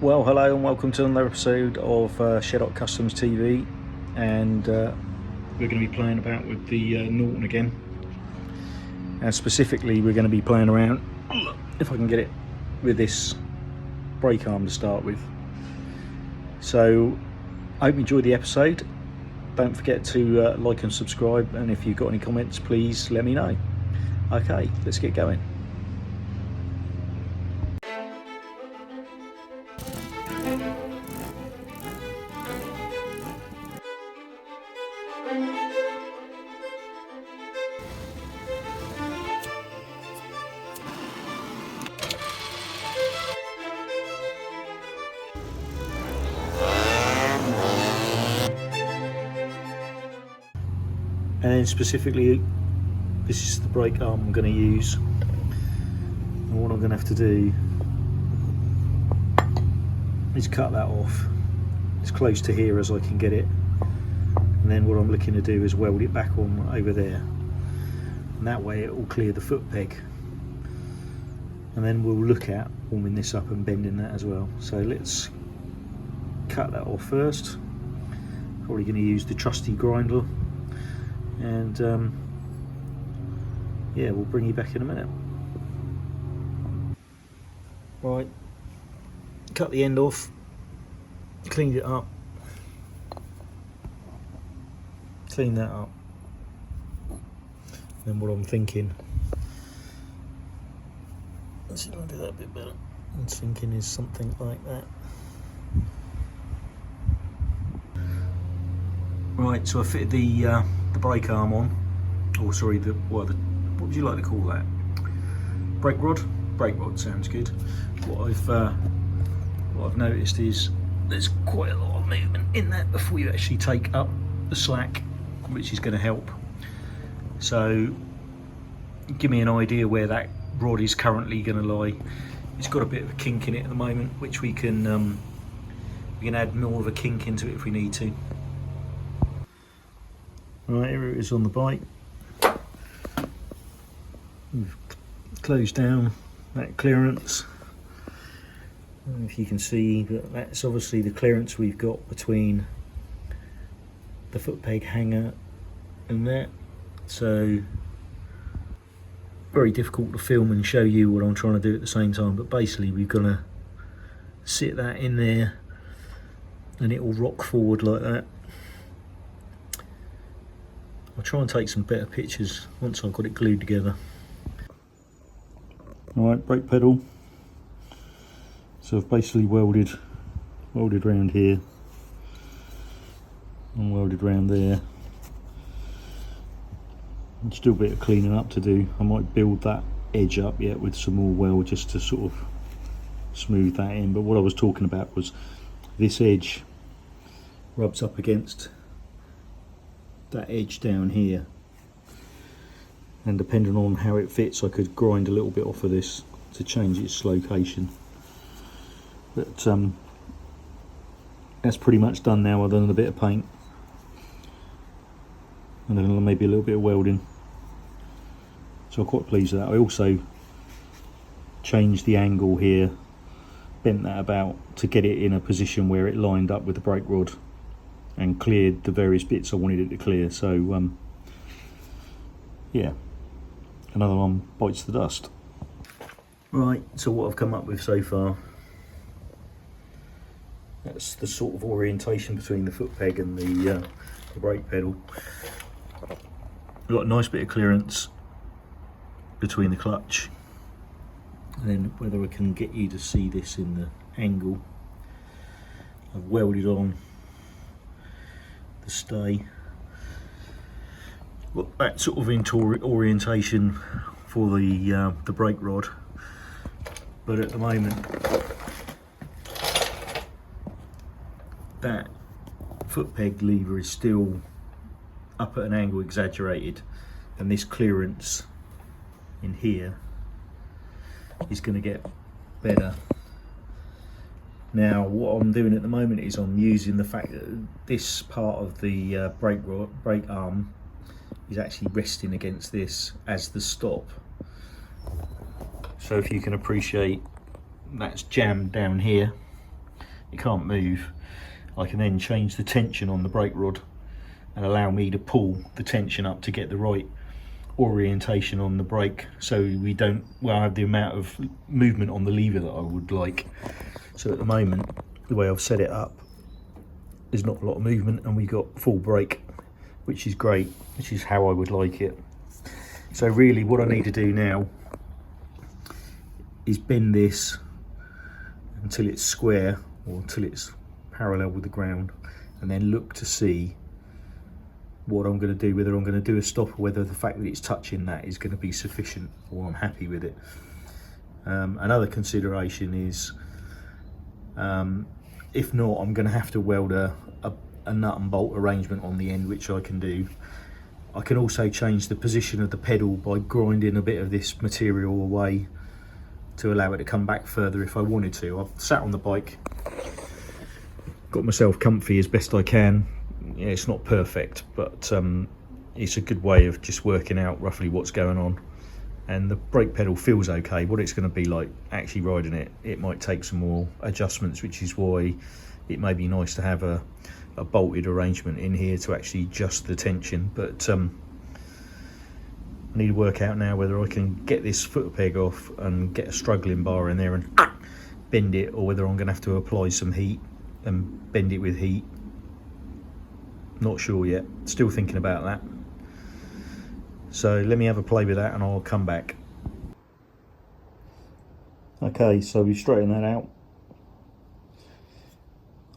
Well, hello and welcome to another episode of Sheddock Customs TV, and we're going to be playing about with the Norton again, and specifically we're going to be playing around, if I can get it, with this brake arm to start with. So I hope you enjoyed the episode. Don't forget to like and subscribe, and if you've got any comments, please let me know. Okay, let's get going. And then specifically, this is the brake arm I'm going to use, and what I'm going to have to do is cut that off as close to here as I can get it, and then what I'm looking to do is weld it back on over there, and that way it will clear the foot peg, and then we'll look at warming this up and bending that as well. So let's cut that off first. Probably going to use the trusty grinder, and yeah, we'll bring you back in a minute. Right, cut the end off, cleaned it up, clean that up. Then what I'm thinking, let's see if I can do that a bit better. I'm thinking is something like that. Right, so I fitted the brake arm on, or sorry, what would you like to call that? Brake rod? Brake rod sounds good. What I've noticed is there's quite a lot of movement in that before you actually take up the slack, which is going to help. So give me an idea where that rod is currently going to lie. It's got a bit of a kink in it at the moment, which we can add more of a kink into it if we need to. Right, here it is on the bike. We've closed down that clearance. And if you can see, that's obviously the clearance we've got between the foot peg hanger and that. So very difficult to film and show you what I'm trying to do at the same time, but basically we're gonna sit that in there and it will rock forward like that. I'll try and take some better pictures once I've got it glued together. Alright, brake pedal. So I've basically welded around here and welded around there. And still a bit of cleaning up to do. I might build that edge up yet with some more weld just to sort of smooth that in. But what I was talking about was this edge rubs up against that edge down here, and depending on how it fits I could grind a little bit off of this to change its location. But that's pretty much done now, other than a bit of paint and then maybe a little bit of welding. So I'm quite pleased with that. I also changed the angle here, bent that about to get it in a position where it lined up with the brake rod and cleared the various bits I wanted it to clear. So yeah, another one bites the dust. Right, so what I've come up with so far, that's the sort of orientation between the foot peg and the brake pedal. We've got a nice bit of clearance between the clutch, and then whether I can get you to see this in the angle, I've welded on the stay. Got that sort of orientation for the brake rod, but at the moment that foot peg lever is still up at an angle exaggerated, and this clearance in here is going to get better. Now what I'm doing at the moment is I'm using the fact that this part of the brake arm is actually resting against this as the stop. So if you can appreciate, that's jammed down here, it can't move, I can then change the tension on the brake rod and allow me to pull the tension up to get the right orientation on the brake, so we don't have the amount of movement on the lever that I would like. So at the moment, the way I've set it up, there's not a lot of movement and we got full brake, which is great, which is how I would like it. So really what I need to do now is bend this until it's square, or until it's parallel with the ground, and then look to see what I'm going to do, whether I'm going to do a stop or whether the fact that it's touching that is going to be sufficient or I'm happy with it. Another consideration is if not, I'm going to have to weld a nut and bolt arrangement on the end, which I can do. I can also change the position of the pedal by grinding a bit of this material away to allow it to come back further if I wanted to. I've sat on the bike, got myself comfy as best I can. Yeah, it's not perfect, but it's a good way of just working out roughly what's going on. And the brake pedal feels okay. What it's going to be like actually riding it, it might take some more adjustments, which is why it may be nice to have a bolted arrangement in here to actually adjust the tension. But I need to work out now whether I can get this footer peg off and get a struggling bar in there and bend it, or whether I'm going to have to apply some heat and bend it with heat. Not sure yet, still thinking about that. So let me have a play with that and I'll come back. Okay, so we've straightened that out.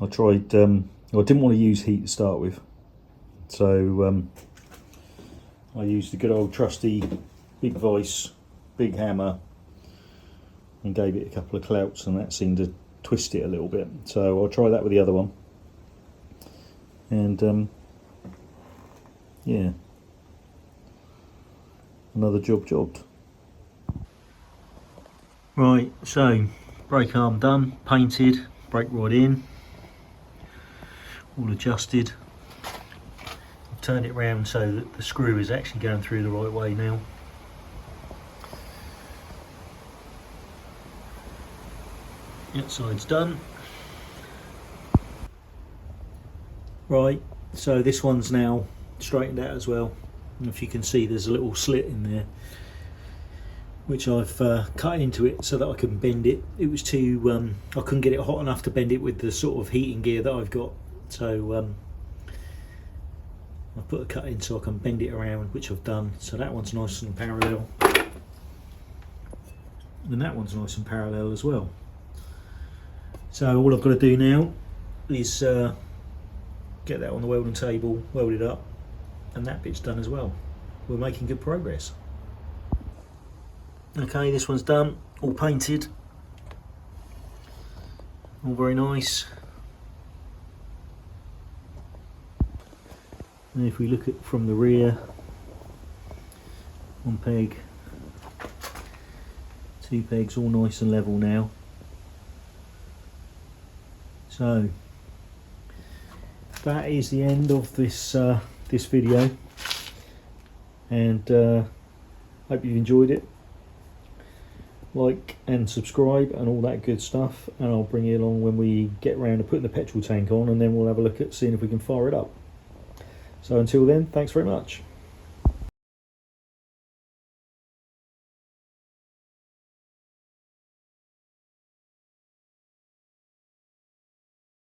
I tried, I didn't want to use heat to start with, so I used the good old trusty big vice, big hammer, and gave it a couple of clouts, and that seemed to twist it a little bit. So I'll try that with the other one. And yeah, another jobbed. Right, so brake arm done, painted, brake rod in, all adjusted. I've turned it round so that the screw is actually going through the right way now. The outside's done. Right, so this one's now straightened out as well. And if you can see, there's a little slit in there, which I've cut into it so that I can bend it. It was too, I couldn't get it hot enough to bend it with the sort of heating gear that I've got. So I've put a cut in so I can bend it around, which I've done. So that one's nice and parallel. And that one's nice and parallel as well. So all I've got to do now is get that on the welding table, weld it up, and that bit's done as well. We're making good progress. Okay, this one's done, all painted, all very nice. And if we look at from the rear, one peg, two pegs, all nice and level now. So that is the end of this this video, and hope you've enjoyed it. Like and subscribe and all that good stuff, and I'll bring you along when we get round to putting the petrol tank on, and then we'll have a look at seeing if we can fire it up. So until then, thanks very much.